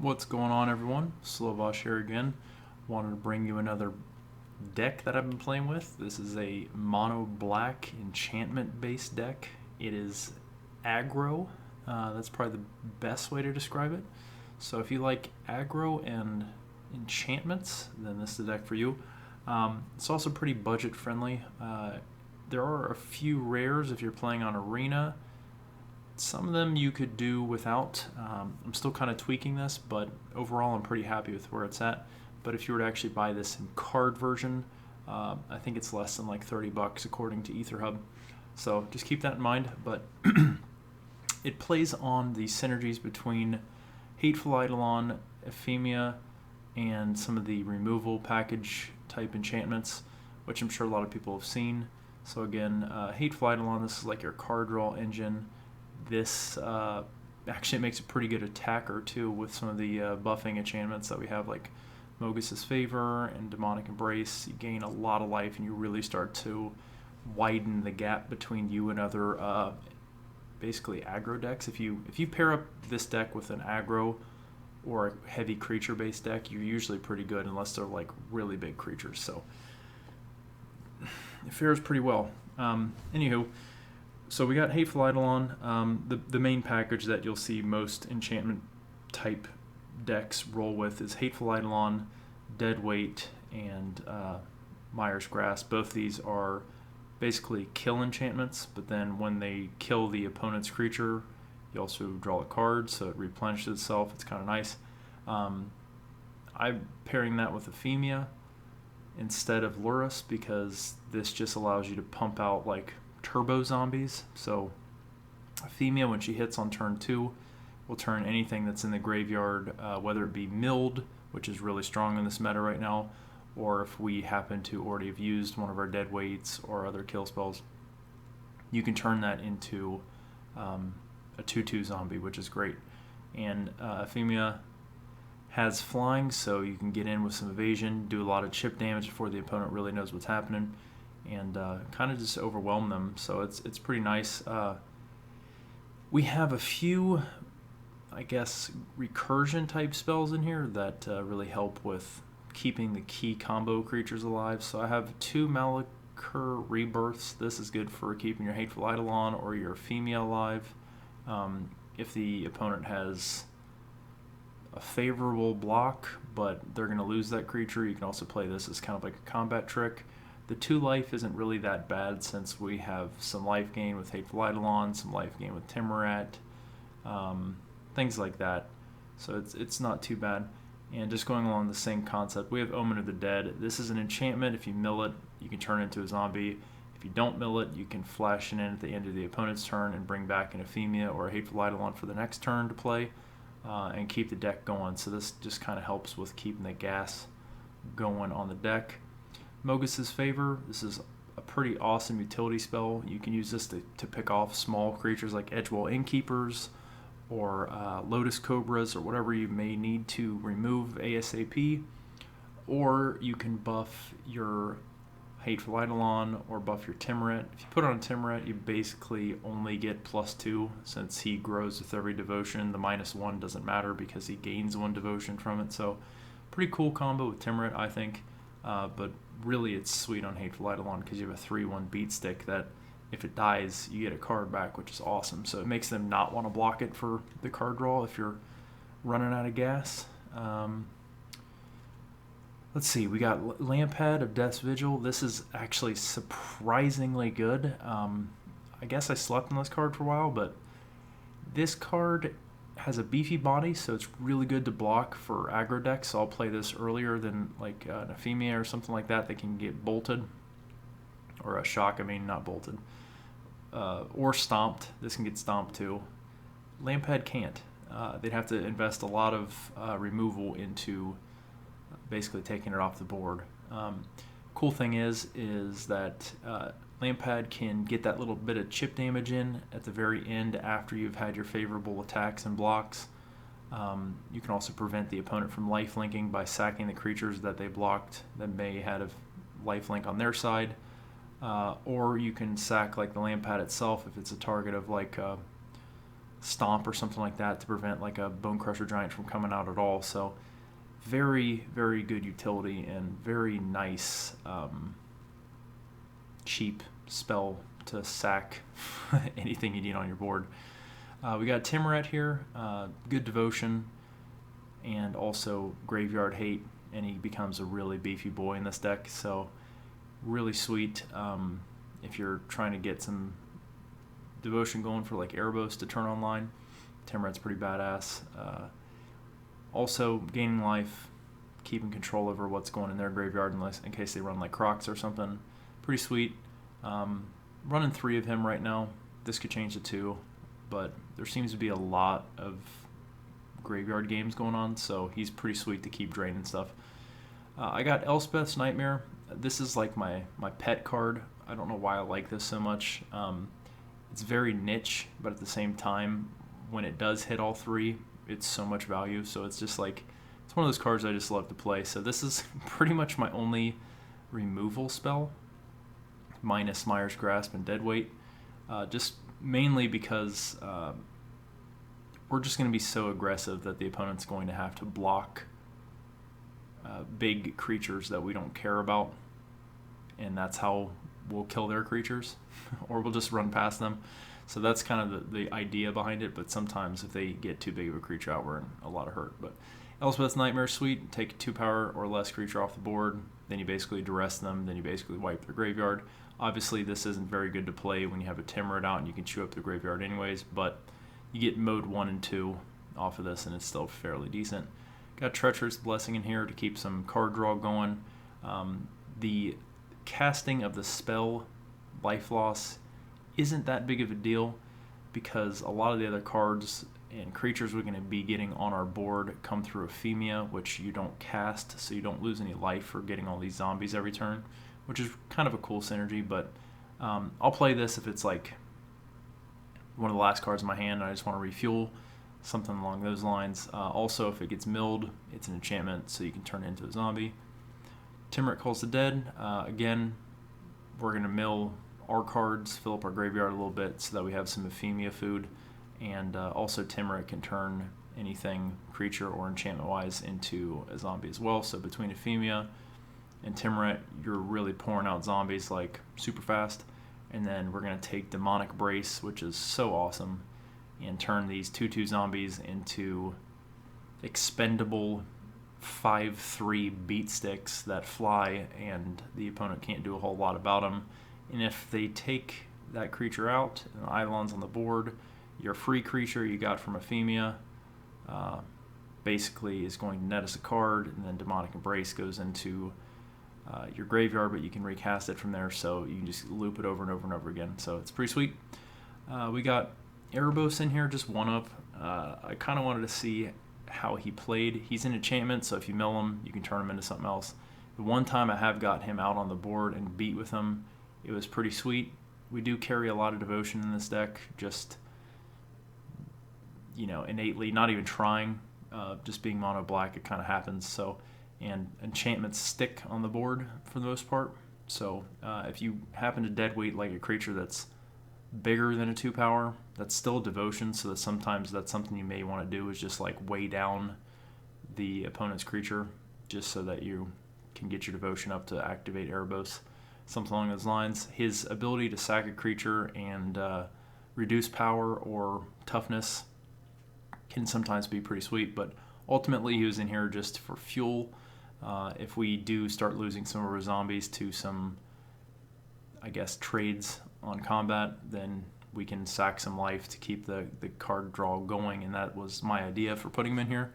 What's going on, everyone? Slovosh here again. Wanted to bring you another deck that I've been playing with. This is a mono black enchantment based deck. It is aggro. That's probably the best way to describe it. So if you like aggro and enchantments, then this is the deck for you. It's also pretty budget friendly. There are a few rares if you're playing on Arena. Some of them you could do without. I'm still kind of tweaking this, but overall I'm pretty happy with where it's at. But if you were to actually buy this in card version, I think it's less than like $30 according to EtherHub. So just keep that in mind. But it plays on the synergies between Hateful Eidolon, Ephemia, and some of the removal package type enchantments, which I'm sure a lot of people have seen. So again, Hateful Eidolon, this is like your card draw engine. This actually makes a pretty good attacker too with some of the buffing enchantments that we have, like Mogus's Favor and Demonic Embrace. You gain a lot of life and you really start to widen the gap between you and other basically aggro decks. If you pair up this deck with an aggro or a heavy creature based deck, you're usually pretty good unless they're like really big creatures. So it fares pretty well. Anywho, so we got Hateful Eidolon. The main package that you'll see most enchantment type decks roll with is Hateful Eidolon, Deadweight, and Mire's Grasp. Both these are basically kill enchantments, but then when they kill the opponent's creature, you also draw a card, so it replenishes itself. It's kind of nice. I'm pairing that with Ephemia instead of Lurrus because this just allows you to pump out like turbo zombies. So Ephemia, when she hits on turn 2, will turn anything that's in the graveyard, whether it be milled, which is really strong in this meta right now, or if we happen to already have used one of our dead weights or other kill spells, you can turn that into a 2/2 zombie, which is great. And Ephemia has flying, so you can get in with some evasion, do a lot of chip damage before the opponent really knows what's happening, and kind of just overwhelm them. So it's pretty nice. We have a few, I guess, recursion type spells in here that really help with keeping the key combo creatures alive. So I have 2 Malachur Rebirths. This is good for keeping your Hateful Eidolon or your Ephemia alive. If the opponent has a favorable block, but they're going to lose that creature, you can also play this as kind of like a combat trick. The 2 life isn't really that bad since we have some life gain with Hateful Eidolon, some life gain with Timorat, things like that. So it's not too bad. And just going along the same concept, we have Omen of the Dead. This is an enchantment. If you mill it, you can turn it into a zombie. If you don't mill it, you can flash it in at the end of the opponent's turn and bring back an Ephemia or a Hateful Eidolon for the next turn to play, and keep the deck going. So this just kind of helps with keeping the gas going on the deck. Mogus's Favor, this is a pretty awesome utility spell. You can use this to pick off small creatures like Edgewall Innkeepers or Lotus Cobras or whatever you may need to remove ASAP. Or you can buff your Hateful Eidolon or buff your Timorat. If you put on a Timorat, you basically only get +2 since he grows with every devotion. The -1 doesn't matter because he gains 1 devotion from it. So pretty cool combo with Timorat, I think. But really it's sweet on Hateful Eidolon because you have a 3/1 beat stick that if it dies, you get a card back, which is awesome. So it makes them not want to block it for the card draw if you're running out of gas. Let's see, we got Lampad of Death's Vigil. This is actually surprisingly good. I guess I slept on this card for a while, but this card has a beefy body, so it's really good to block for aggro decks. So I'll play this earlier than like an Ephemia or something like that. They can get bolted, or a shock, not bolted, or stomped. This can get stomped too. Lampad can't. They'd have to invest a lot of removal into basically taking it off the board. Cool thing is that Lampad can get that little bit of chip damage in at the very end after you've had your favorable attacks and blocks. You can also prevent the opponent from lifelinking by sacking the creatures that they blocked that may have a lifelink on their side. Or you can sack like the Lampad itself if it's a target of like stomp or something like that to prevent like a Bone Crusher Giant from coming out at all. So very, very good utility and very nice, cheap spell to sack anything you need on your board. We got Timuret here, good devotion, and also graveyard hate, and he becomes a really beefy boy in this deck, so really sweet if you're trying to get some devotion going for like Erebos to turn online. Timuret's pretty badass. Also gaining life, keeping control over what's going in their graveyard in case they run like Crocs or something. Pretty sweet. Running 3 of him right now. This could change to 2, but there seems to be a lot of graveyard games going on, so he's pretty sweet to keep draining stuff. I got Elspeth's Nightmare. This is like my pet card. I don't know why I like this so much. It's very niche, but at the same time, when it does hit all 3, it's so much value. So it's just like, it's one of those cards I just love to play. So this is pretty much my only removal spell, minus Mire's Grasp and Deadweight. Just mainly because we're just going to be so aggressive that the opponent's going to have to block big creatures that we don't care about, and that's how we'll kill their creatures, or we'll just run past them. So that's kind of the idea behind it, but sometimes if they get too big of a creature out, we're in a lot of hurt. But Elspeth's Nightmare, sweet. Take a 2 power or less creature off the board, then you basically duress them, then you basically wipe their graveyard. Obviously, this isn't very good to play when you have a Timuret out and you can chew up the graveyard anyways, but you get mode 1 and 2 off of this, and it's still fairly decent. Got Treacherous Blessing in here to keep some card draw going. The casting of the spell Life Loss isn't that big of a deal because a lot of the other cards and creatures we're going to be getting on our board come through Ephemia, which you don't cast, so you don't lose any life for getting all these zombies every turn, which is kind of a cool synergy. But I'll play this if it's like one of the last cards in my hand and I just want to refuel, something along those lines. Also, if it gets milled, it's an enchantment, so you can turn it into a zombie. Timuret Calls the Dead. Again, we're going to mill our cards, fill up our graveyard a little bit so that we have some Ephemia food, and also Timuret can turn anything creature or enchantment-wise into a zombie as well. So between Ephemia and Timuret, you're really pouring out zombies like super fast. And then we're going to take Demonic Brace, which is so awesome, and turn these 2/2 zombies into expendable 5/3 beat sticks that fly, and the opponent can't do a whole lot about them. And if they take that creature out and the Eidolon's on the board, your free creature you got from Ephemia basically is going to net us a card, and then Demonic Embrace goes into your graveyard, but you can recast it from there, so you can just loop it over and over and over again. So it's pretty sweet. We got Erebos in here, just 1-up. I kind of wanted to see how he played. He's an enchantment, so if you mill him, you can turn him into something else. The one time I have got him out on the board and beat with him, it was pretty sweet. We do carry a lot of devotion in this deck, just, innately, not even trying, just being mono black, it kind of happens. So, and enchantments stick on the board for the most part. So if you happen to deadweight like a creature that's bigger than a 2 power, that's still devotion, so that sometimes that's something you may want to do, is just like weigh down the opponent's creature just so that you can get your devotion up to activate Erebos, something along those lines. His ability to sack a creature and reduce power or toughness can sometimes be pretty sweet, but ultimately he was in here just for fuel. If we do start losing some of our zombies to some, I guess, trades on combat, then we can sack some life to keep the card draw going, and that was my idea for putting him in here.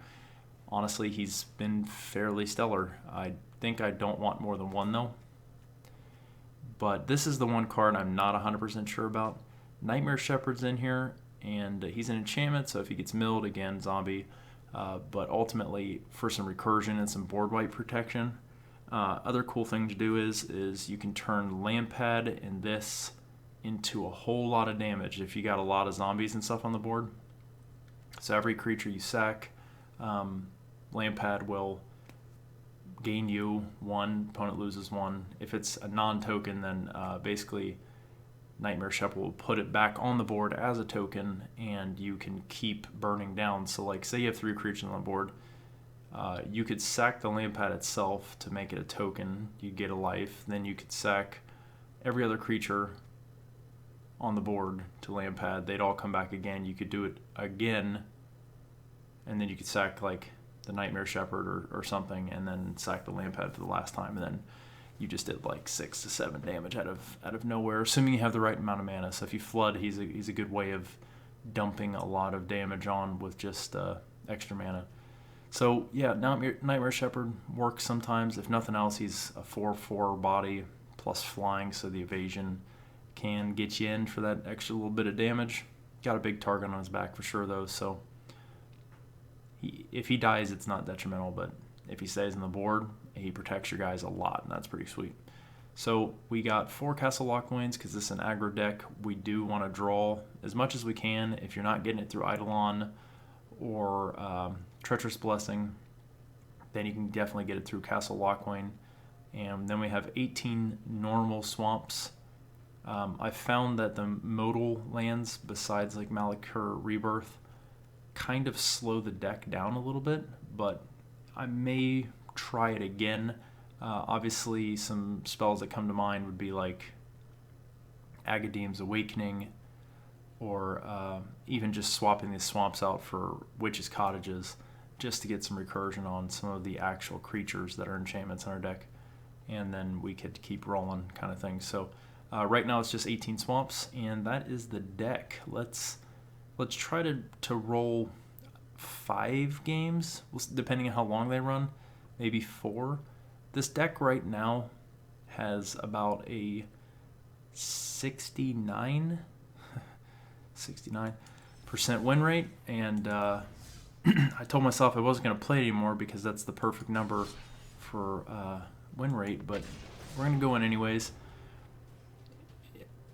Honestly, he's been fairly stellar. I think I don't want more than 1 though. But this is the one card I'm not 100% sure about. Nightmare Shepherd's in here, and he's an enchantment, so if he gets milled, again, zombie. But ultimately, for some recursion and some board wipe protection. Other cool thing to do is you can turn Lampad and this into a whole lot of damage if you got a lot of zombies and stuff on the board. So every creature you sack, Lampad will gain you 1, opponent loses 1. If it's a non-token, then basically Nightmare Shepherd will put it back on the board as a token, and you can keep burning down. So, like, say you have 3 creatures on the board, you could sack the land pad itself to make it a token. You get a life. Then you could sack every other creature on the board to land pad. They'd all come back again. You could do it again, and then you could sack, like, the Nightmare Shepherd or something, and then sack the land pad for the last time, and then you just did like 6 to 7 damage out of nowhere, assuming you have the right amount of mana. So if you flood, he's a good way of dumping a lot of damage on with just extra mana. So yeah, Nightmare Shepherd works sometimes. If nothing else, he's a 4/4 body plus flying, so the evasion can get you in for that extra little bit of damage. Got a big target on his back for sure though, so if he dies, it's not detrimental, but if he stays on the board, he protects your guys a lot, and that's pretty sweet. So we got 4 Castle Lockwains because this is an aggro deck. We do want to draw as much as we can. If you're not getting it through Eidolon or Treacherous Blessing, then you can definitely get it through Castle Lockwain. And then we have 18 normal swamps. I found that the modal lands, besides like Malakir Rebirth, kind of slow the deck down a little bit, but I may try it again. Obviously, some spells that come to mind would be like Agadeem's Awakening, or even just swapping these swamps out for Witch's Cottages, just to get some recursion on some of the actual creatures that are enchantments in our deck, and then we could keep rolling kind of thing. So right now it's just 18 swamps, and that is the deck. Let's try to roll 5 games, depending on how long they run, maybe 4. This deck right now has about a 69% win rate, and I told myself I wasn't going to play it anymore because that's the perfect number for win rate, but we're going to go in anyways.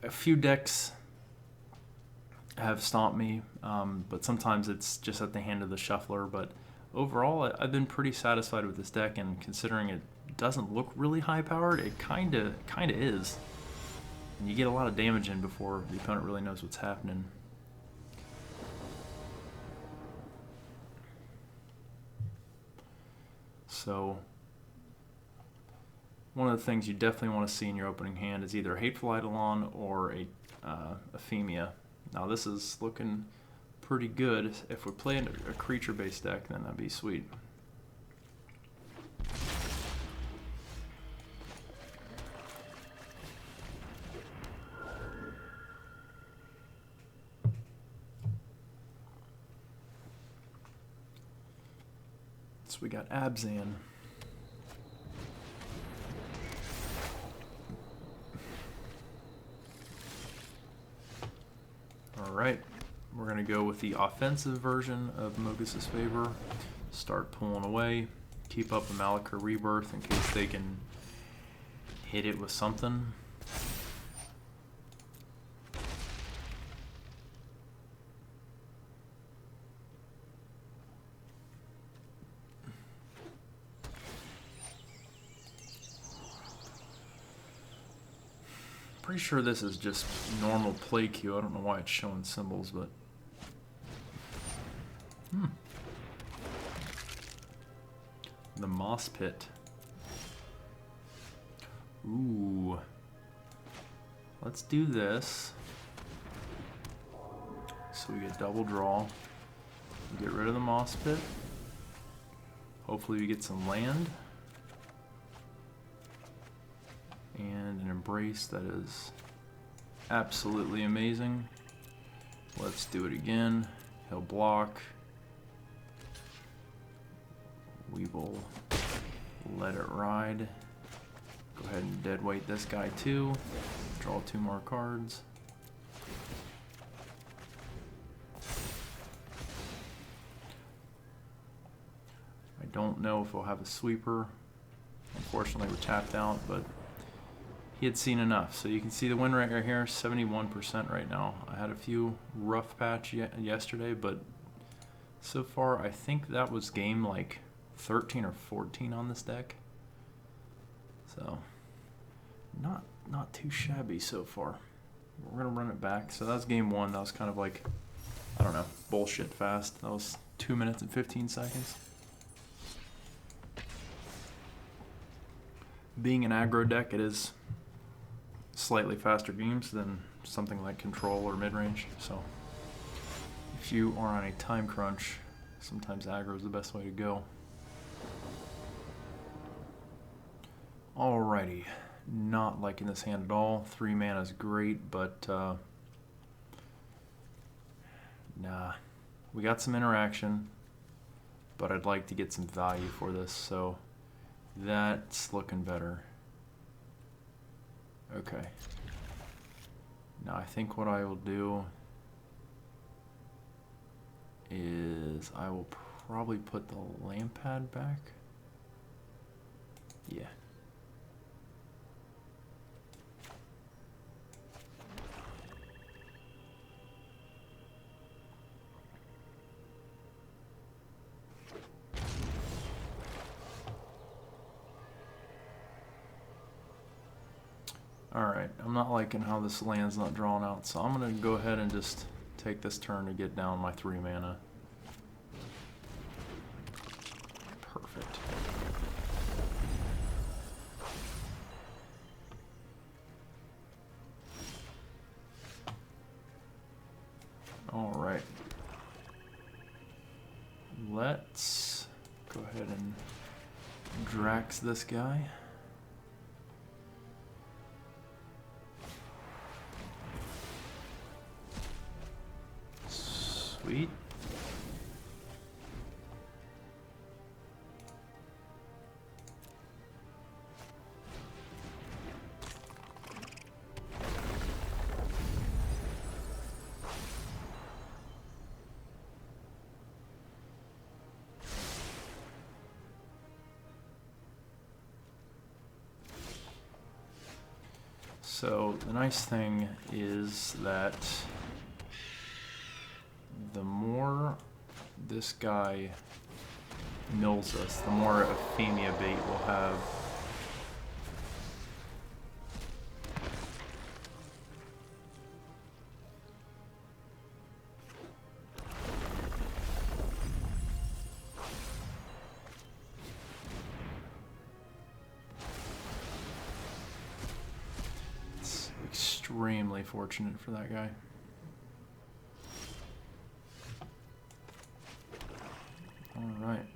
A few decks have stomped me, but sometimes it's just at the hand of the shuffler. But overall, I've been pretty satisfied with this deck, and considering it doesn't look really high powered, it kind of is. And you get a lot of damage in before the opponent really knows what's happening. So one of the things you definitely want to see in your opening hand is either a Hateful Eidolon or a Ephemia. Now this is looking pretty good. If we play a creature-based deck, then that'd be sweet. So we got Abzan. Alright, we're going to go with the offensive version of Mogus's Favor. Start pulling away. Keep up a Malakir Rebirth in case they can hit it with something. Pretty sure this is just normal play queue. I don't know why it's showing symbols, but the Moss Pit. Ooh, let's do this. So we get double draw. Get rid of the Moss Pit. Hopefully we get some land. And an Embrace that is absolutely amazing. Let's do it again. He'll block. We will let it ride. Go ahead and deadweight this guy too. Draw 2 more cards. I don't know if we'll have a sweeper. Unfortunately, we're tapped out, but he had seen enough. So you can see the win rate right here, 71% right now. I had a few rough patch yesterday, but so far I think that was game like 13 or 14 on this deck. So not too shabby so far. We're gonna run it back. So that's game one. That was kind of like, I don't know, bullshit fast. That was 2 minutes and 15 seconds. Being an aggro deck, it is slightly faster games than something like Control or Midrange. So if you are on a time crunch, sometimes aggro is the best way to go. Alrighty, not liking this hand at all. 3 mana is great, but nah. We got some interaction, but I'd like to get some value for this, so that's looking better. Okay. Now I think what I will do is I will probably put the lamp pad back. Yeah. Alright, I'm not liking how this land's not drawn out, so I'm going to go ahead and just take this turn to get down my 3 mana. Perfect. Alright. Let's go ahead and Drax this guy. Sweet. So the nice thing is that the more this guy mills us, the more Euphemia bait we'll have. It's extremely fortunate for that guy. Alright.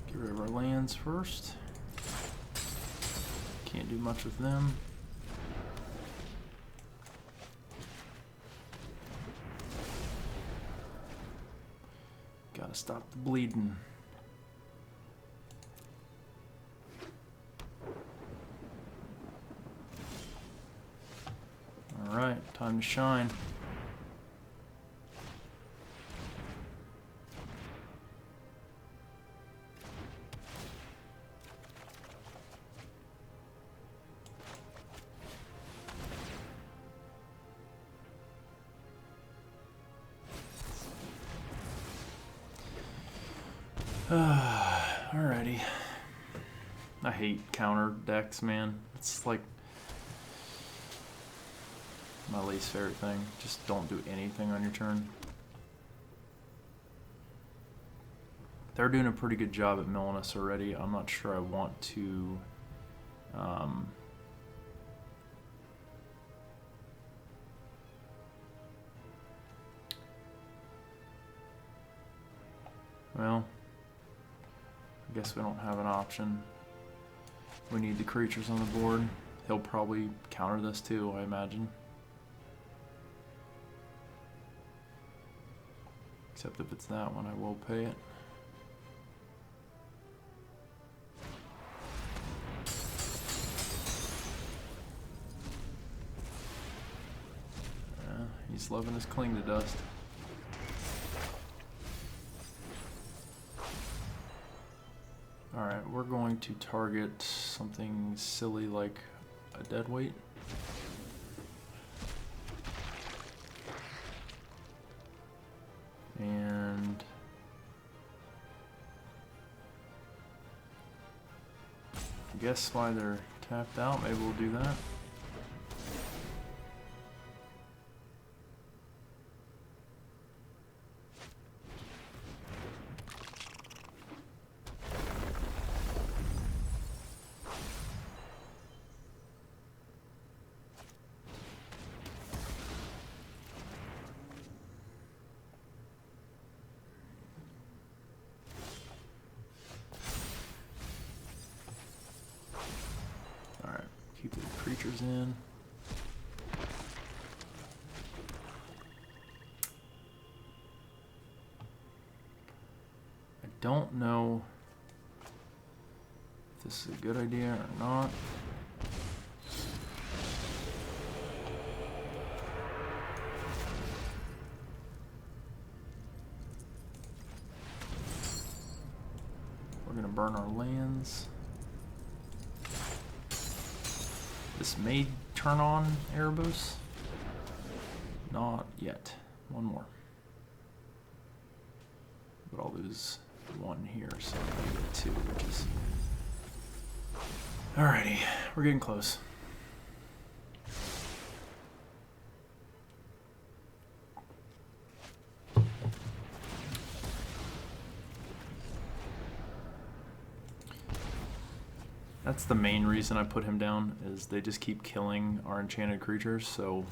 Get rid of our lands first. Can't do much with them. Gotta stop the bleeding. Alright, time to shine. Alrighty. I hate counter decks, man. It's like my least favorite thing. Just don't do anything on your turn. They're doing a pretty good job at milling us already. I'm not sure I want to well, I guess we don't have an option. We need the creatures on the board. He'll probably counter this too, I imagine. Except if it's that one, I will pay it. He's loving his cling to dust. Alright, we're going to target something silly like a deadweight. And guess why they're tapped out. Maybe we'll do that. Keep the creatures in. I don't know if this is a good idea or not. We're gonna burn our lands. This may turn on Erebos. Not yet. One more. But I'll lose one here, so I'll get two, which is... Alrighty, we're getting close. That's the main reason I put him down, is they just keep killing our enchanted creatures, so...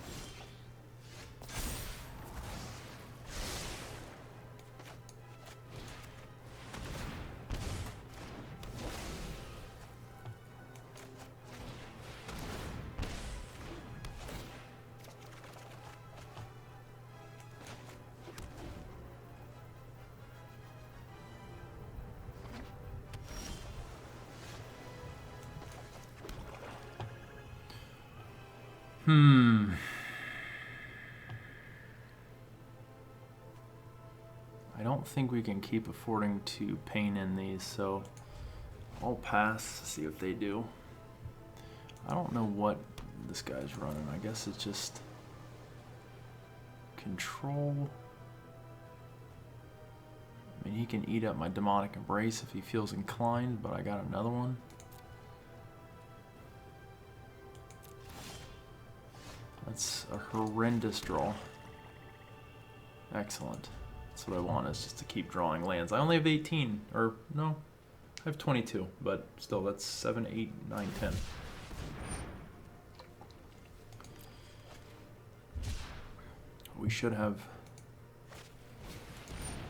I don't think we can keep affording to paint in these, so I'll pass to see what they do. I don't know what this guy's running. I guess it's just control. I mean, he can eat up my demonic embrace if he feels inclined, but I got another one. That's a horrendous draw. Excellent. That's what I want, is just to keep drawing lands. I only have 18, or no, I have 22, but still, that's 7, 8, 9, 10. We should have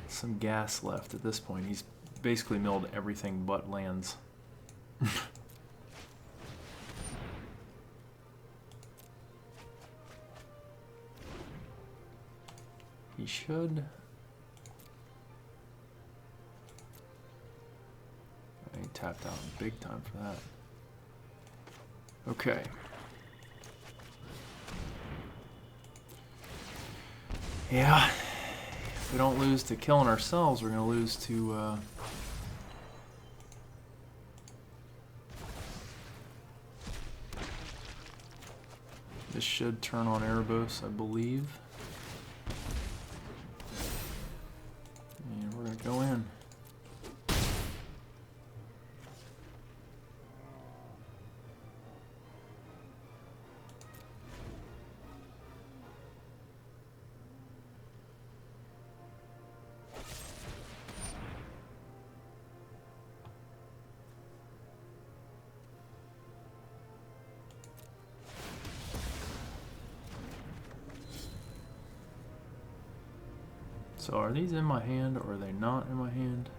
some gas left at this point. He's basically milled everything but lands. He should... He tapped out big time for that. Okay. Yeah. If we don't lose to killing ourselves, we're going to lose to... This should turn on Erebos, I believe. And we're going to go in. So are these in my hand or are they not in my hand?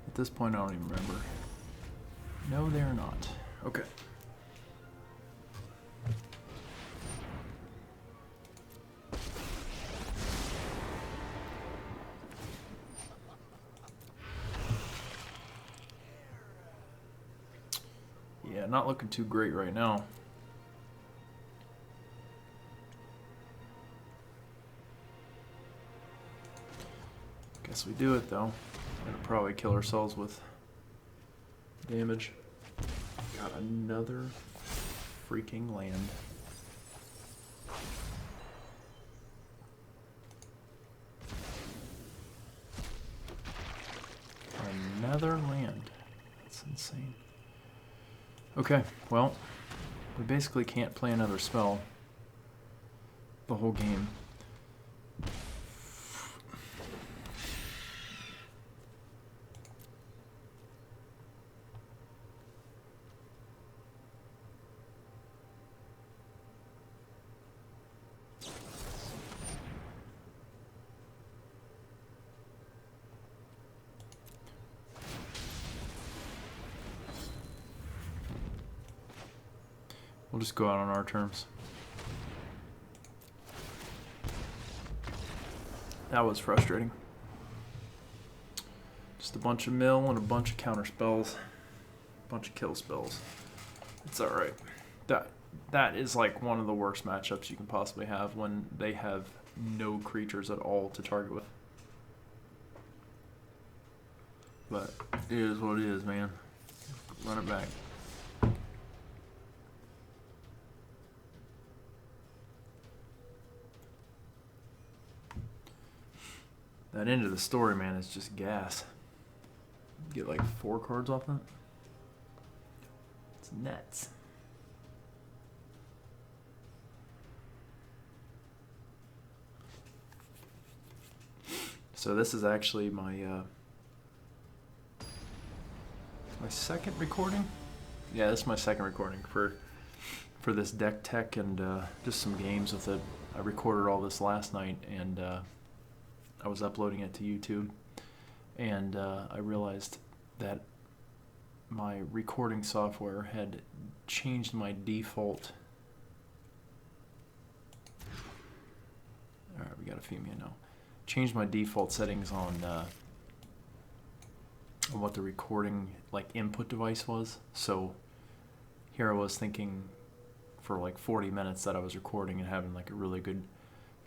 At this point I don't even remember. No, they're not. Okay. Yeah, not looking too great right now. Guess we do it though. We're gonna probably kill ourselves with damage. Got another freaking land. Another land. That's insane. Okay, well, we basically can't play another spell the whole game. We'll just go out on our terms. That was frustrating. Just a bunch of mill and a bunch of counter spells. A bunch of kill spells. It's alright. That is like one of the worst matchups you can possibly have when they have no creatures at all to target with. But it is what it is, man. Run it back. That end of the story, man, is just gas. Get like 4 cards off that. It's nuts. So this is actually my my second recording. Yeah, this is my second recording for this deck tech and just some games with it. I recorded all this last night and I was uploading it to YouTube, and I realized that my recording software had changed my default. All right, we got a Femia now. Changed my default settings on what the recording like input device was. So here I was thinking for like 40 minutes that I was recording and having like a really good,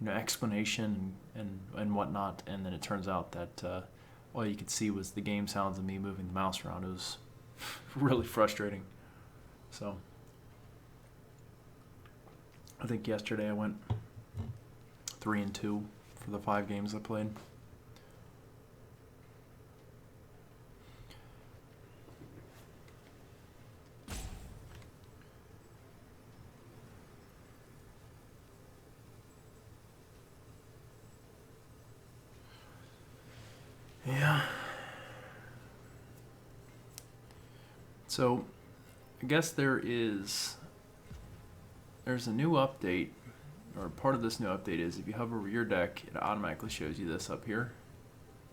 you know, explanation and whatnot, and then it turns out that all you could see was the game sounds of me moving the mouse around. It was really frustrating. So I think yesterday I went 3-2 for the 5 games I played. Yeah. So I guess there's a new update, or part of this new update is if you hover over your deck, it automatically shows you this up here,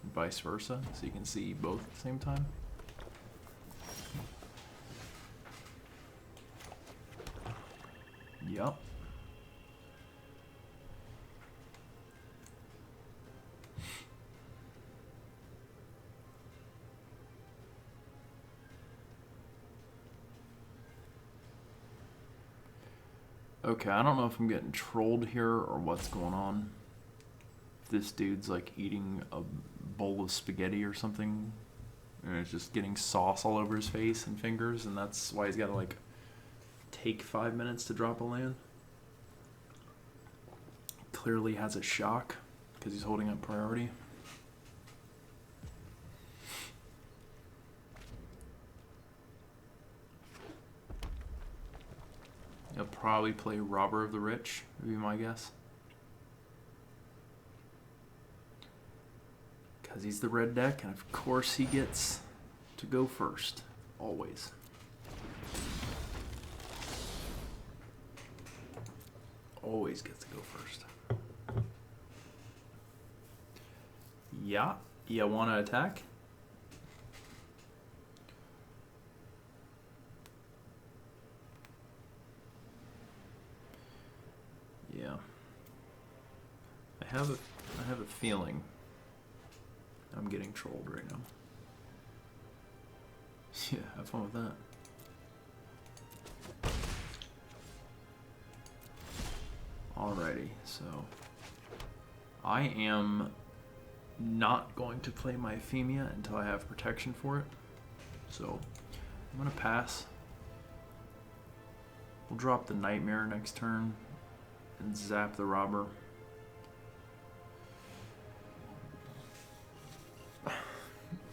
and vice versa, so you can see both at the same time. Yup. Okay, I don't know if I'm getting trolled here or what's going on. If this dude's like eating a bowl of spaghetti or something, and it's just getting sauce all over his face and fingers, and that's why he's got to like take 5 minutes to drop a land. Clearly has a shock because he's holding up priority. He'll probably play Robber of the Rich, would be my guess. Because he's the red deck, and of course he gets to go first. Always. Always gets to go first. Yeah, you want to attack? Yeah. I have a feeling I'm getting trolled right now. Yeah, have fun with that. Alrighty, so I am not going to play my Femia until I have protection for it. So I'm gonna pass. We'll drop the Nightmare next turn and zap the Robber.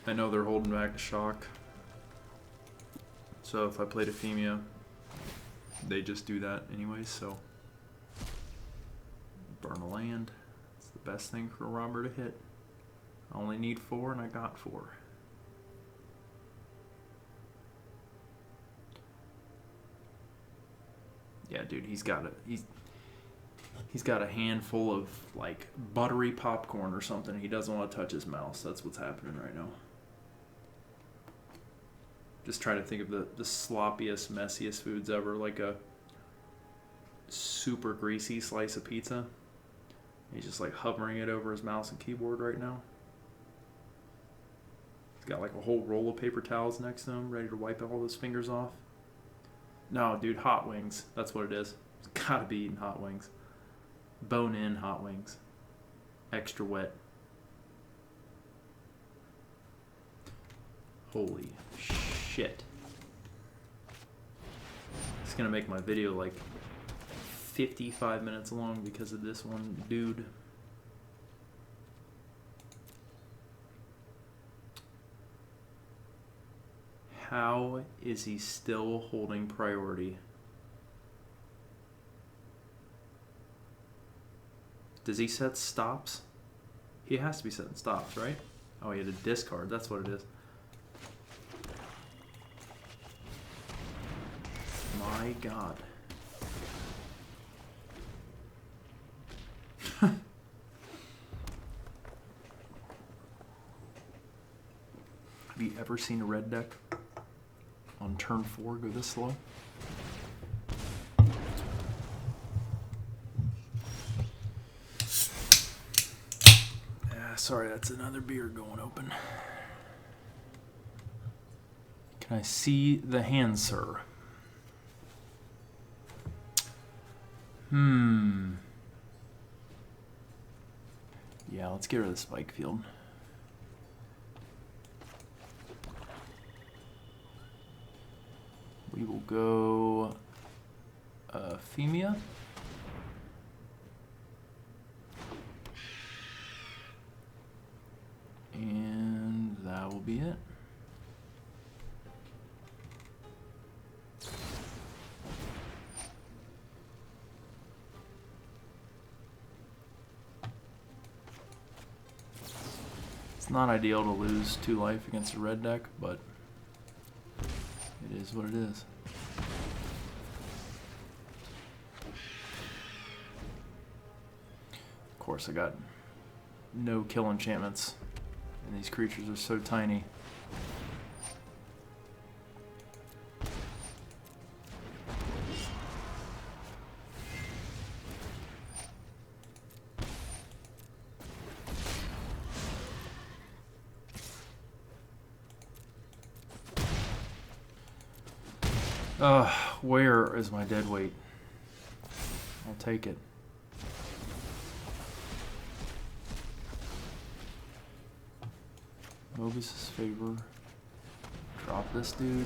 I know they're holding back the shock, So if I played Euphemia, they just do that anyways, so burn a land. It's the best thing for a robber to hit. I only need 4 and I got 4. Yeah, dude, he's got a handful of like buttery popcorn or something. He doesn't want to touch his mouse. That's what's happening right now. Just trying to think of the sloppiest, messiest foods ever, like a super greasy slice of pizza. He's just like hovering it over his mouse and keyboard right now. He's got like a whole roll of paper towels next to him, ready to wipe all those fingers off. No, dude, hot wings. That's what it is. It's gotta be eating hot wings. Bone-in hot wings. Extra wet. Holy shit. It's gonna make my video like 55 minutes long because of this one dude. How is he still holding priority? Does he set stops? He has to be setting stops, right? Oh, he had a discard. That's what it is. My God. Have you ever seen a red deck on turn 4 go this slow? Sorry, that's another beer going open. Can I see the hand, sir? Yeah, let's get rid of the spike field. We will go Euphemia. And that will be it. It's not ideal to lose 2 life against a red deck, but it is what it is. Of course, I got no kill enchantments, and these creatures are so tiny. Where is my dead weight? I'll take it. Mobius' favor. Drop this dude.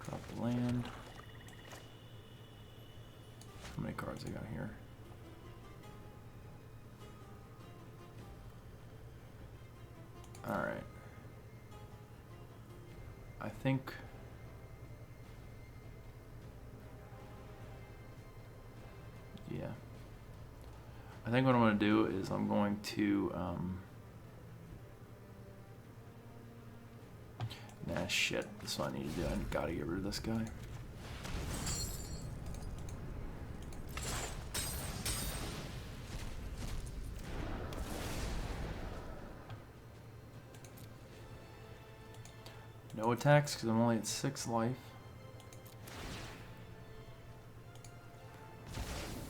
Drop the land. How many cards I got here? Alright. I think what I'm going to do is I'm going to nah, shit, that's what I need to do. I gotta get rid of this guy. No attacks because I'm only at 6 life.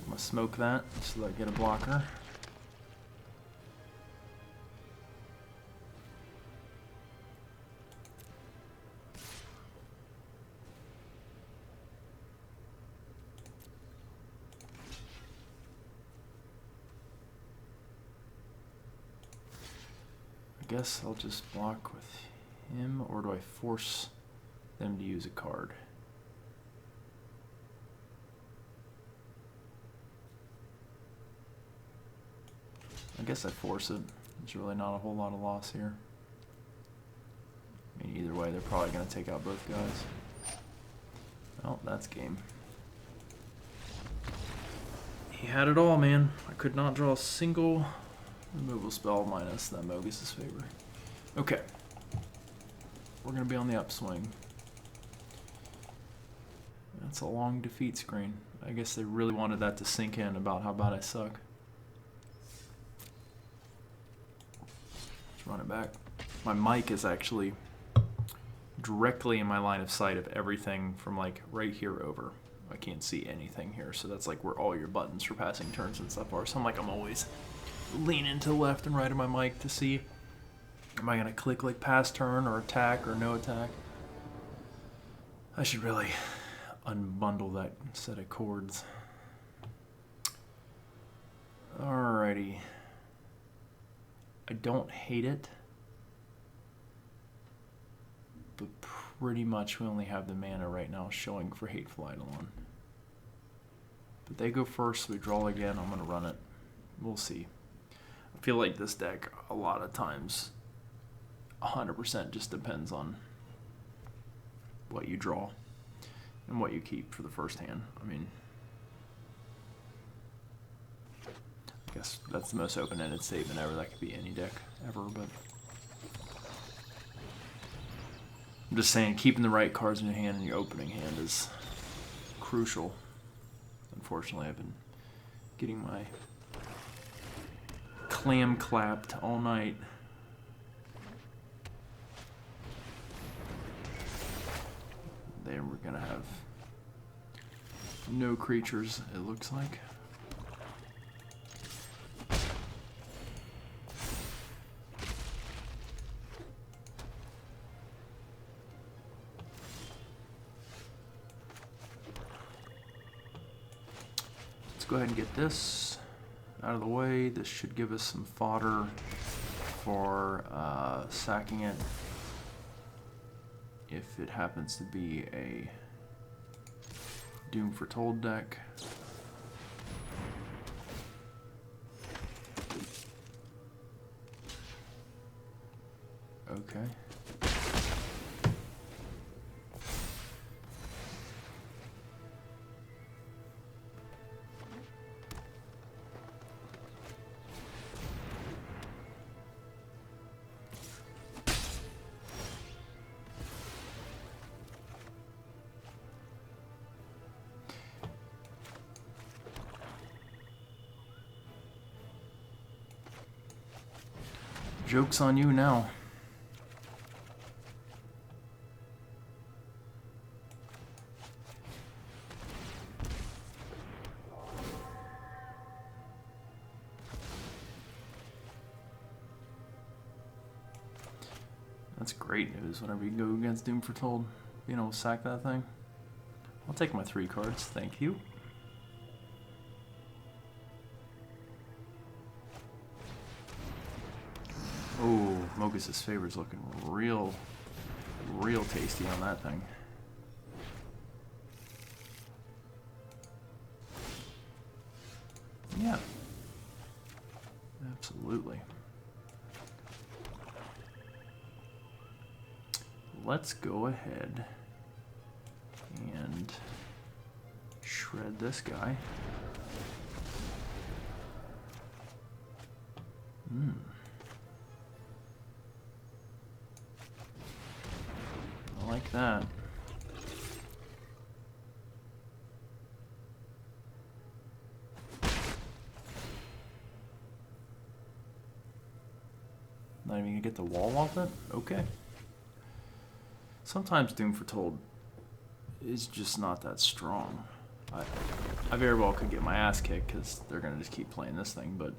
I'm gonna smoke that so that I get a blocker. I guess I'll just block with him, or do I force them to use a card? I guess I force it. There's really not a whole lot of loss here. I mean, either way. They're probably going to take out both guys. Well, that's game. He had it all, man. I could not draw a single removal spell minus that Mogus's favor. Okay. We're going to be on the upswing. That's a long defeat screen. I guess they really wanted that to sink in about how bad I suck. Let's run it back. My mic is actually directly in my line of sight of everything from like right here over. I can't see anything here, so that's like where all your buttons for passing turns and stuff are. So I'm always leaning to the left and right of my mic to see, am I gonna click like pass turn or attack or no attack? I should really unbundle that set of chords. Alrighty. I don't hate it, but pretty much we only have the mana right now showing for Hateful Eidolon. But they go first, we draw again, I'm gonna run it. We'll see. I feel like this deck a lot of times 100% just depends on what you draw and what you keep for the first hand. I mean, I guess that's the most open-ended statement ever. That could be any deck ever, but I'm just saying keeping the right cards in your hand in your opening hand is crucial. Unfortunately, I've been getting my clam clapped all night. Then we're gonna have no creatures, it looks like. Let's go ahead and get this out of the way. This should give us some fodder for sacking it if it happens to be a Doom Foretold deck. Okay. Joke's on you now. That's great news whenever you go against Doom Foretold. Being able to sack that thing. I'll take my 3 cards, thank you. Oh, Mogus's Favor's looking real tasty on that thing. Yeah. Absolutely. Let's go ahead and shred this guy. I like that. Not even gonna get the wall off it? Okay. Sometimes Doom Foretold is just not that strong. I very well could get my ass kicked because they're gonna just keep playing this thing, but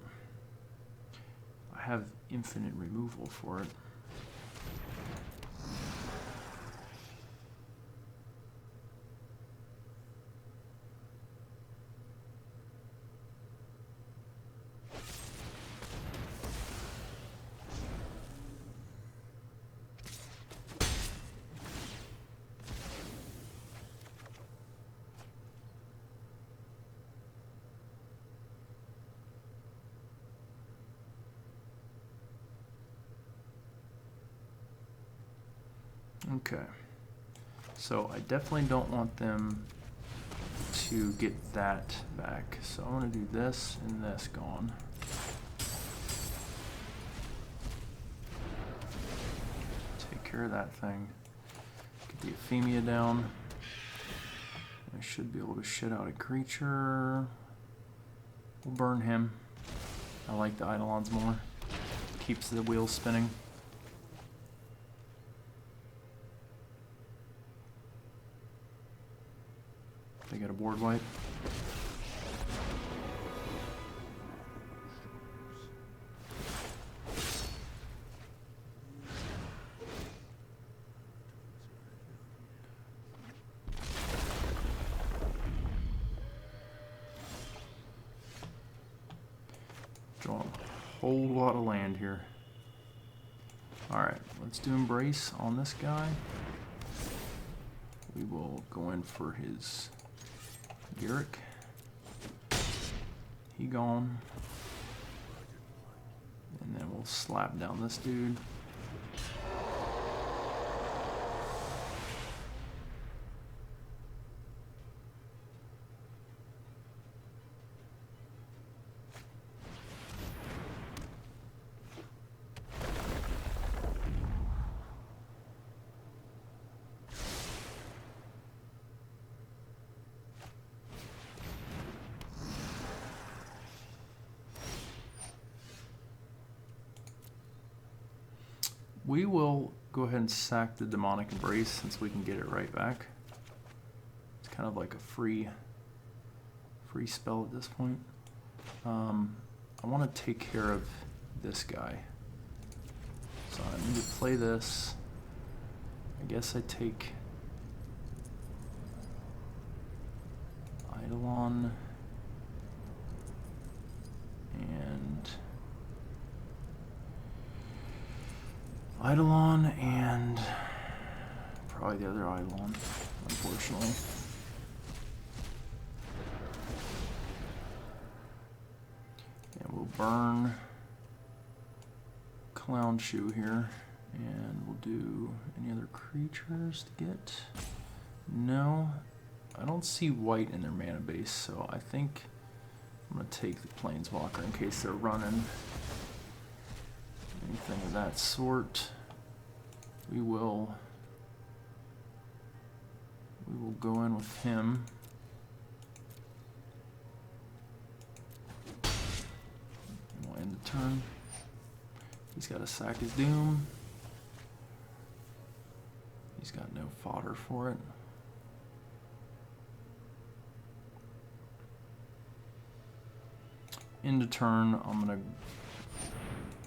I have infinite removal for it. Okay. So I definitely don't want them to get that back. So I want to do this and this gone. Take care of that thing. Get the Euphemia down. I should be able to shit out a creature. We'll burn him. I like the Eidolons more. Keeps the wheels spinning. They got a board wipe. Drawing a whole lot of land here. Alright, let's do Embrace on this guy. We will go in for his Garrick. He gone. And then we'll slap down this dude. We will go ahead and sack the Demonic Embrace since we can get it right back. It's kind of like a free spell at this point. I want to take care of this guy. So I need to play this. I guess I take Eidolon and probably the other Eidolon, unfortunately. And we'll burn Clown Shoe here, and we'll do any other creatures to get. No, I don't see white in their mana base, so I think I'm gonna take the Planeswalker in case they're running anything of that sort. We will go in with him. We'll end the turn. He's got to sack his Doom. He's got no fodder for it. End of turn, I'm gonna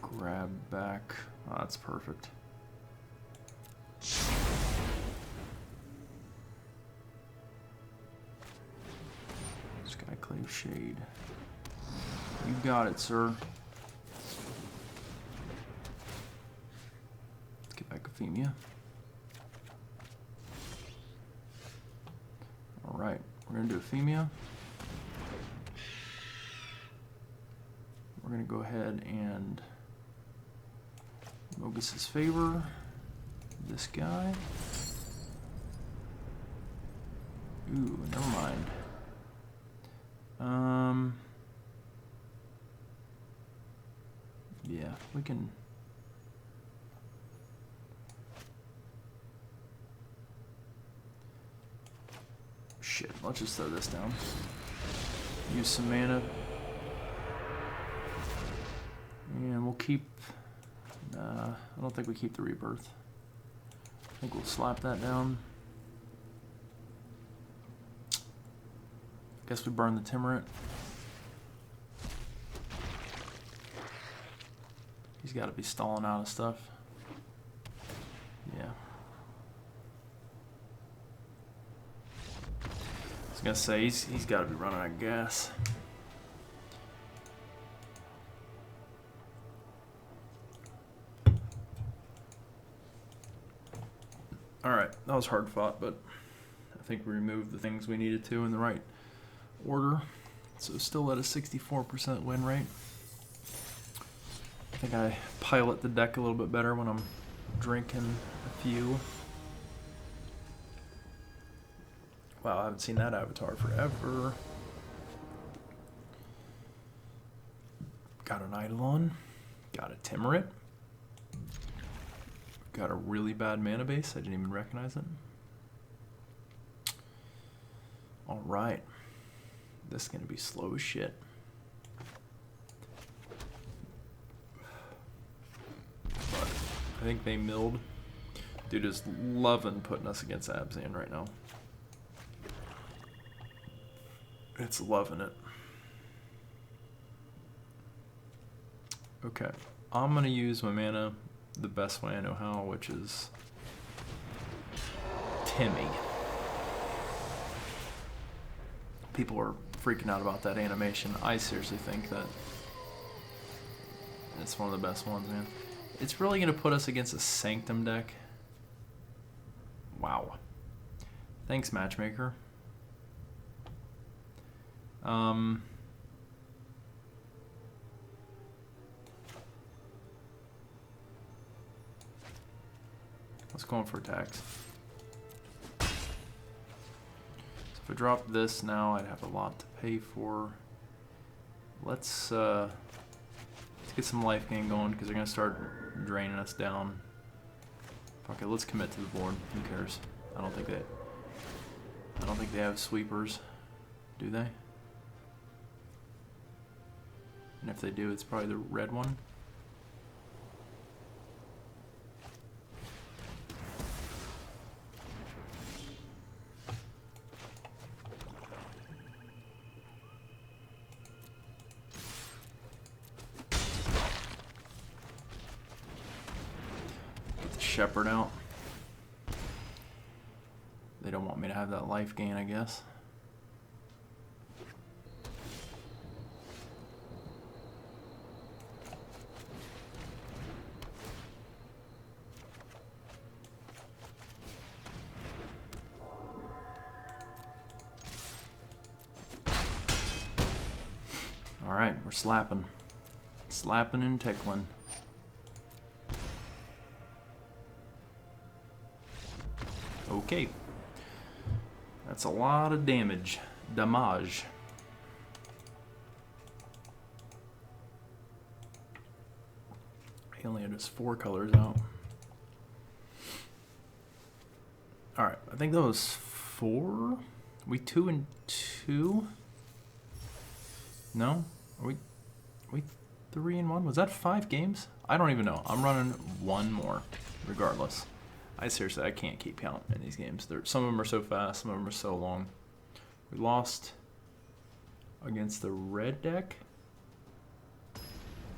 grab back. Oh, that's perfect. Skyclave Shade. You got it, sir. Let's get back Euphemia. Alright, we're gonna do Euphemia. We're gonna go ahead and Mogus's Favor. This guy. Ooh, never mind. Yeah, we can. Shit, let's just throw this down. Use some mana. And we'll keep. I don't think we keep the Rebirth. I think we'll slap that down. Guess we burn the Timorant. He's got to be stalling out of stuff. Yeah. I was gonna say he's got to be running out of gas. All right, that was hard fought, but I think we removed the things we needed to in the right order. So still at a 64% win rate. I think I pilot the deck a little bit better when I'm drinking a few. Wow, I haven't seen that avatar forever. Got an Eidolon. Got a Timurit. Got a really bad mana base. I didn't even recognize it. Alright. This is going to be slow as shit. But I think they milled. Dude is loving putting us against Abzan right now. It's loving it. Okay. I'm going to use my mana the best way I know how, which is Timmy. People are freaking out about that animation. I seriously think that it's one of the best ones, man. It's really going to put us against a Sanctum deck. Wow. Thanks, Matchmaker. Let's go in for attacks. So if I drop this now, I'd have a lot to pay for. Let's get some life gain going because they're gonna start draining us down. Okay, let's commit to the board. Who cares? I don't think they have sweepers, do they? And if they do, it's probably the red one. Get the shepherd out. They don't want me to have that life gain, I guess. Alright, we're slapping. Slapping and tickling. Okay. That's a lot of damage. Damage. He only had just 4 colors out. Alright, I think that was 4? We 2 and 2? No? Are we 3 and 1? Was that 5 games? I don't even know. I'm running 1 more, regardless. I can't keep count in these games. Some of them are so fast, some of them are so long. We lost against the red deck,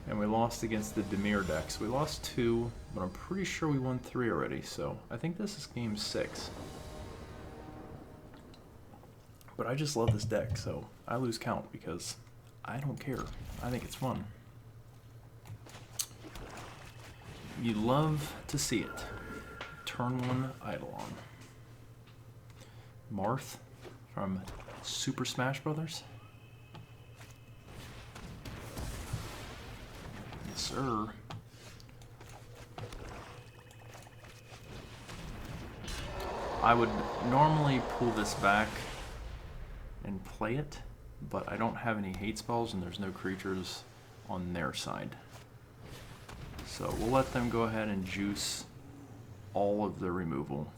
and we lost against the Dimir deck. So we lost 2, but I'm pretty sure we won 3 already. So I think this is game 6. But I just love this deck, so I lose count because I don't care. I think it's fun. You love to see it. Turn 1 Eidolon. Marth from Super Smash Brothers. Yes, sir. I would normally pull this back and play it, but I don't have any hate spells and there's no creatures on their side. So we'll let them go ahead and juice all of the removal.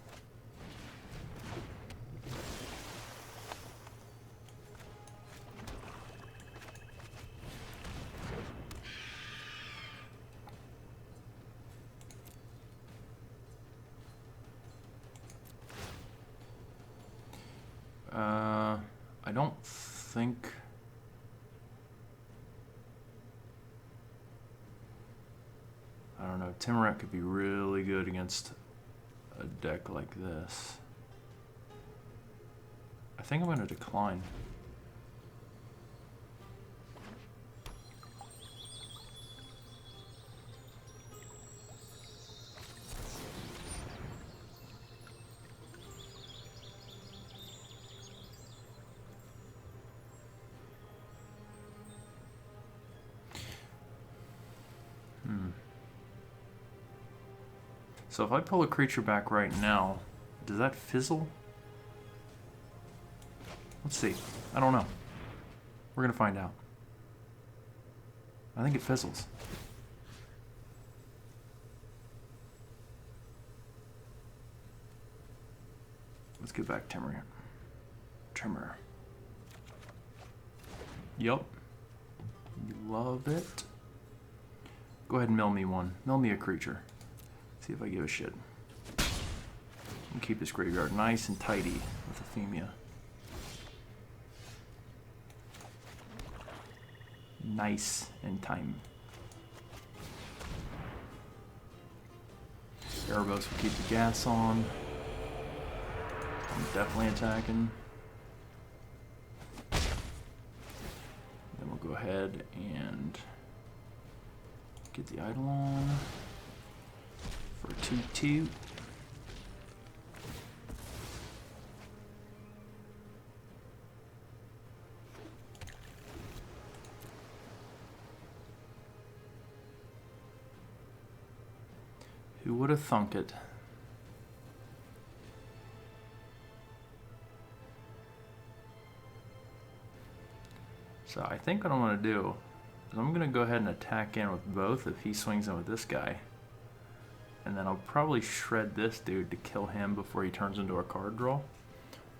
I don't think... I don't know, Timurit could be really good against a deck like this. I think I'm going to decline. So if I pull a creature back right now, does that fizzle? Let's see. I don't know. We're going to find out. I think it fizzles. Let's get back Timber. Trimmer. Yup. You love it. Go ahead and mill me one. Mill me a creature. See if I give a shit. And keep this graveyard nice and tidy with Ephemia. Nice and time. Erebos will keep the gas on. I'm definitely attacking. Then we'll go ahead and get the idol on for a 2/2. Who would have thunk it? So I think what I'm going to do is I'm going to go ahead and attack in with both if he swings in with this guy. And then I'll probably shred this dude to kill him before he turns into a card draw.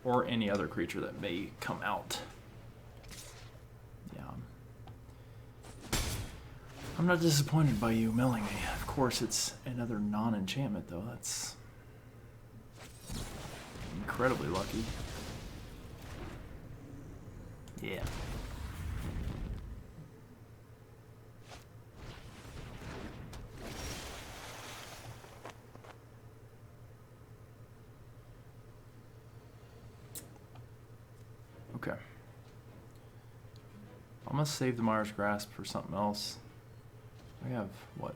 Or any other creature that may come out. Yeah. I'm not disappointed by you milling me. Of course, it's another non-enchantment, though. That's incredibly lucky. Yeah. Okay. I'm gonna save the Mire's Grasp for something else. I have, what,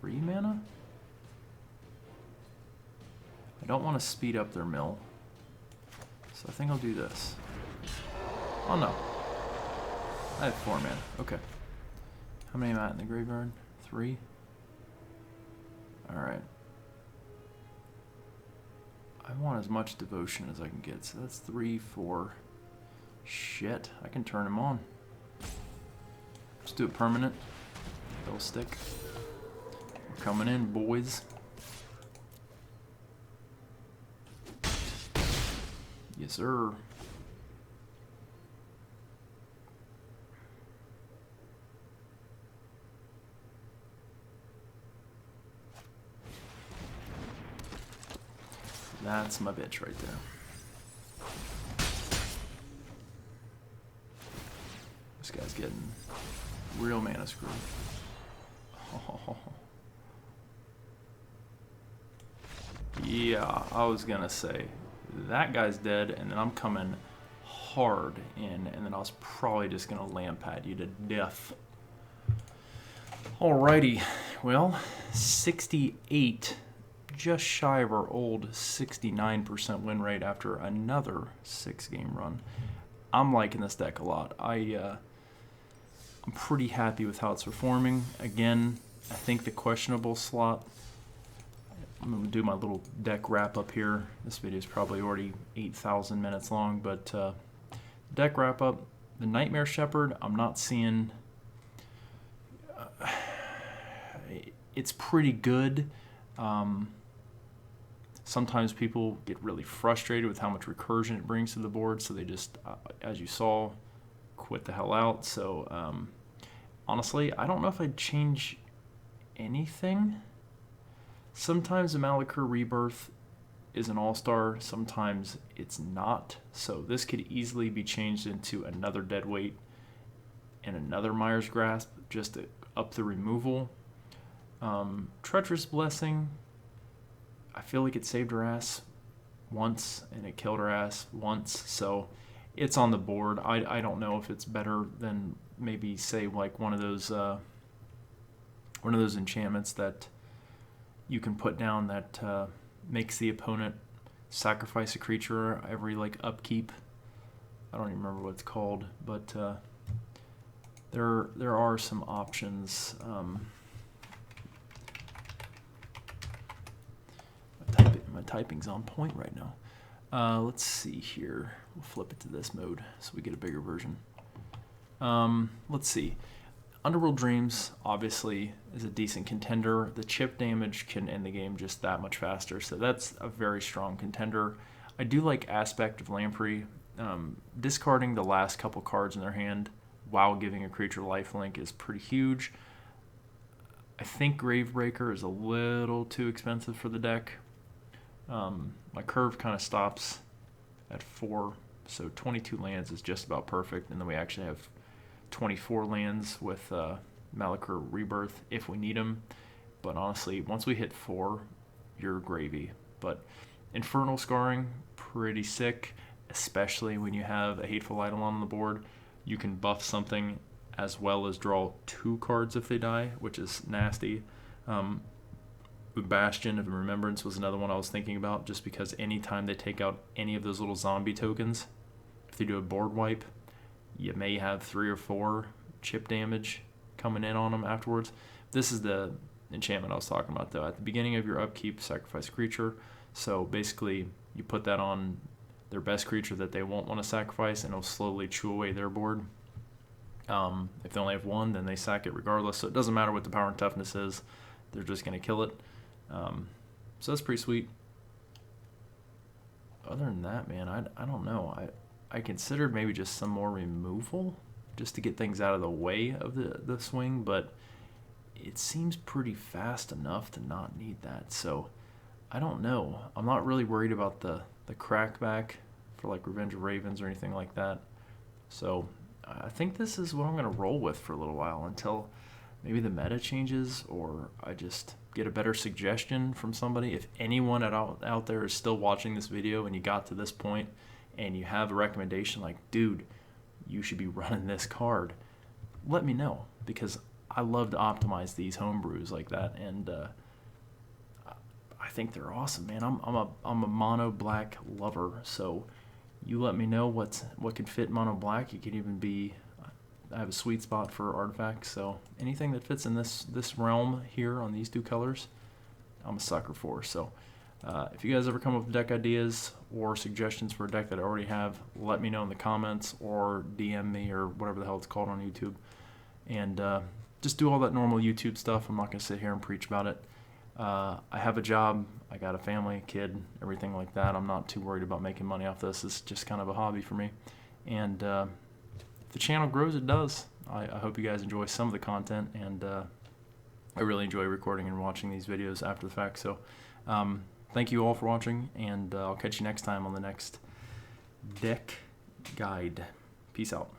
3 mana? I don't want to speed up their mill. So I think I'll do this. Oh no. I have 4 mana. Okay. How many am I at in the graveyard? 3? Alright. I want as much devotion as I can get. So that's 3, 4. Shit. I can turn him on. Let's do it permanent. Double stick. We're coming in, boys. Yes, sir. That's my bitch right there. This guy's getting real mana screw. Oh. Yeah, I was gonna say that guy's dead, and then I'm coming hard in, and then I was probably just gonna lampad you to death. Alrighty, well, 68, just shy of our old 69% win rate after another 6-game run. I'm liking this deck a lot. I'm pretty happy with how it's performing. Again, I think the questionable slot, I'm going to do my little deck wrap up here. This video is probably already 8,000 minutes long, but deck wrap up, the Nightmare Shepherd, I'm not seeing, it's pretty good. Sometimes people get really frustrated with how much recursion it brings to the board, so they just, as you saw, quit the hell out. So honestly, I don't know if I'd change anything. Sometimes the Malakir Rebirth is an all-star, sometimes it's not. So this could easily be changed into another Deadweight and another Mire's Grasp just to up the removal. Treacherous Blessing, I feel like it saved her ass once and it killed her ass once, so it's on the board. I don't know if it's better than maybe say like one of those enchantments that you can put down that makes the opponent sacrifice a creature every like upkeep. I don't even remember what it's called, but there are some options. My typing's on point right now. Let's see here. We'll flip it to this mode so we get a bigger version. Let's see. Underworld Dreams obviously is a decent contender. The chip damage can end the game just that much faster, so that's a very strong contender. I do like Aspect of Lamprey. Discarding the last couple cards in their hand while giving a creature lifelink is pretty huge. I think Gravebreaker is a little too expensive for the deck. My curve kind of stops at 4, so 22 lands is just about perfect, and then we actually have 24 lands with Malakir Rebirth if we need them. But honestly, once we hit 4, you're gravy. But Infernal Scarring, pretty sick, especially when you have a Hateful Eidolon on the board. You can buff something as well as draw 2 cards if they die, which is nasty. Bastion of Remembrance was another one I was thinking about, just because anytime they take out any of those little zombie tokens, if they do a board wipe, you may have 3 or 4 chip damage coming in on them afterwards. This is the enchantment I was talking about, though. At the beginning of your upkeep, sacrifice a creature. So basically, you put that on their best creature that they won't want to sacrifice, and it'll slowly chew away their board. If they only have 1, then they sack it regardless. So it doesn't matter what the power and toughness is. They're just going to kill it. So that's pretty sweet. Other than that, man, I don't know. I considered maybe just some more removal just to get things out of the way of the swing, but it seems pretty fast enough to not need that. So I don't know. I'm not really worried about the crackback for like Revenge of Ravens or anything like that. So I think this is what I'm going to roll with for a little while until maybe the meta changes or I just get a better suggestion from somebody. If anyone out there is still watching this video and you got to this point and you have a recommendation like, dude, you should be running this card, let me know, because I love to optimize these homebrews like that, and I think they're awesome, man. I'm a mono black lover, so you let me know what can fit mono black. It could even be, I have a sweet spot for artifacts, so anything that fits in this realm here on these 2 colors, I'm a sucker for. So if you guys ever come up with deck ideas or suggestions for a deck that I already have, let me know in the comments or DM me or whatever the hell it's called on YouTube. And just do all that normal YouTube stuff. I'm not going to sit here and preach about it. I have a job. I got a family, a kid, everything like that. I'm not too worried about making money off this. It's just kind of a hobby for me. And if the channel grows, it does. I hope you guys enjoy some of the content. And I really enjoy recording and watching these videos after the fact. So thank you all for watching, and I'll catch you next time on the next deck guide. Peace out.